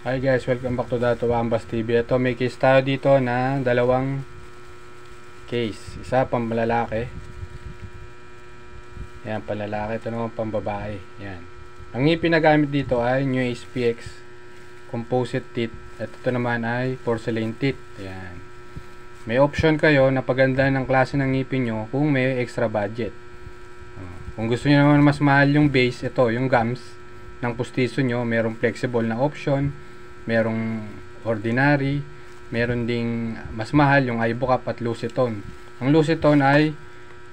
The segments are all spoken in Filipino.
Hi guys, welcome back to Dato Ambas TV. Ito, may case tayo dito na dalawang case. Isa pang lalaki. Yan, panlalaki. Ito naman pang babae. Yan. Ang ngipin na gamit dito ay New SPX composite teeth. At ito naman ay porcelain teeth. Yan. May option kayo na paganda ng klase ng ngipin nyo kung may extra budget. Kung gusto nyo naman mas mahal yung base, ito, yung gums ng pustiso nyo, merong flexible na option, merong ordinary, meron ding mas mahal yung Ibucap at Lucitone. Ang Lucitone ay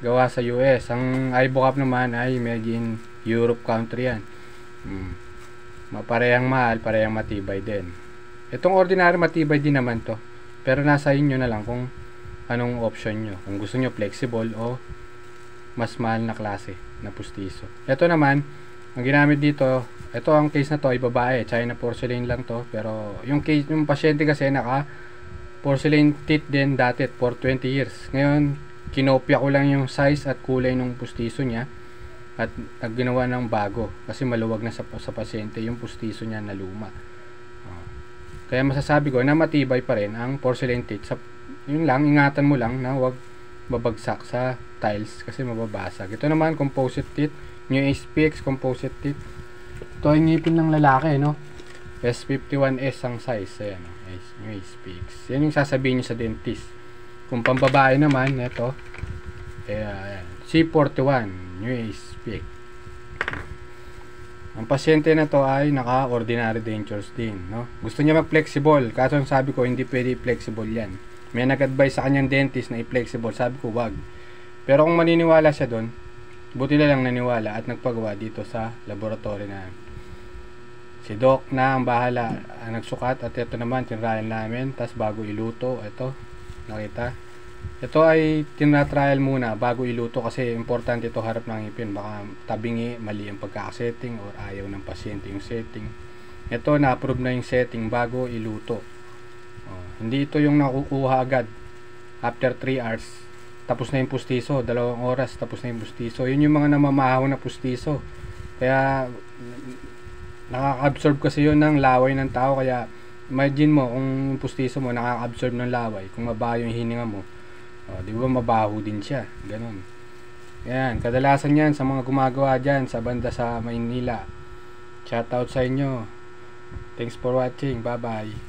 gawa sa US, ang Ibucap naman ay made in Europe country yan. Parehang mahal, parehang matibay din. Itong ordinary matibay din naman to, pero nasa inyo na lang kung anong option nyo, kung gusto nyo flexible o mas mahal na klase na pustiso. Ito naman, ang ginamit dito, ito ang case na to ay babae, China porcelain lang to, pero yung case, yung pasyente kasi naka porcelain teeth din dati for 20 years. Ngayon, kinopya ko lang yung size at kulay ng pustiso niya at nagginawa ng bago kasi maluwag na sa pasyente yung pustiso niya na luma. Kaya masasabi ko na matibay pa rin ang porcelain teeth. Yun lang, ingatan mo lang na huwag babagsak sa tiles kasi mababasag. Ito naman composite teeth, New SPX composite teeth. Ito ay ngipin ng lalaki, no? S51S ang size. Ayan, New SPX. Yan yung sasabihin nyo sa dentist. Kung pambabae naman, ito, ayan, C41, New SPX. Ang pasyente na to ay naka-ordinary dentures din, no? Gusto niya mag-flexible. Kaso sabi ko, hindi pwede flexible yan. May nag-advise sa kanyang dentist na i-flexible. Sabi ko, wag. Pero kung maniniwala siya doon, buti na lang naniwala at nagpagawa dito sa laboratory na si Doc na ang bahala ang nagsukat. At ito naman tinrayan namin, tas bago iluto. Ito, nakita, ito ay tinatrial muna bago iluto kasi importante ito harap ng ngipin, baka tabingi, mali ang pagkakasetting or ayaw ng pasyente yung setting. Ito na-approve na yung setting bago iluto. Hindi ito yung nakukuha agad after 3 hours tapos na yung pustiso, 2 oras tapos na yung pustiso. Yun yung mga namamahaw na pustiso, kaya nakaka-absorb kasi yun ng laway ng tao. Kaya imagine mo kung yung pustiso mo nakaka-absorb ng laway, kung mabaho yung hininga mo, di ba mabaho din siya, ganun. Yan, kadalasan yan sa mga gumagawa dyan sa banda sa Maynila. Shoutout sa inyo. Thanks for watching, bye bye.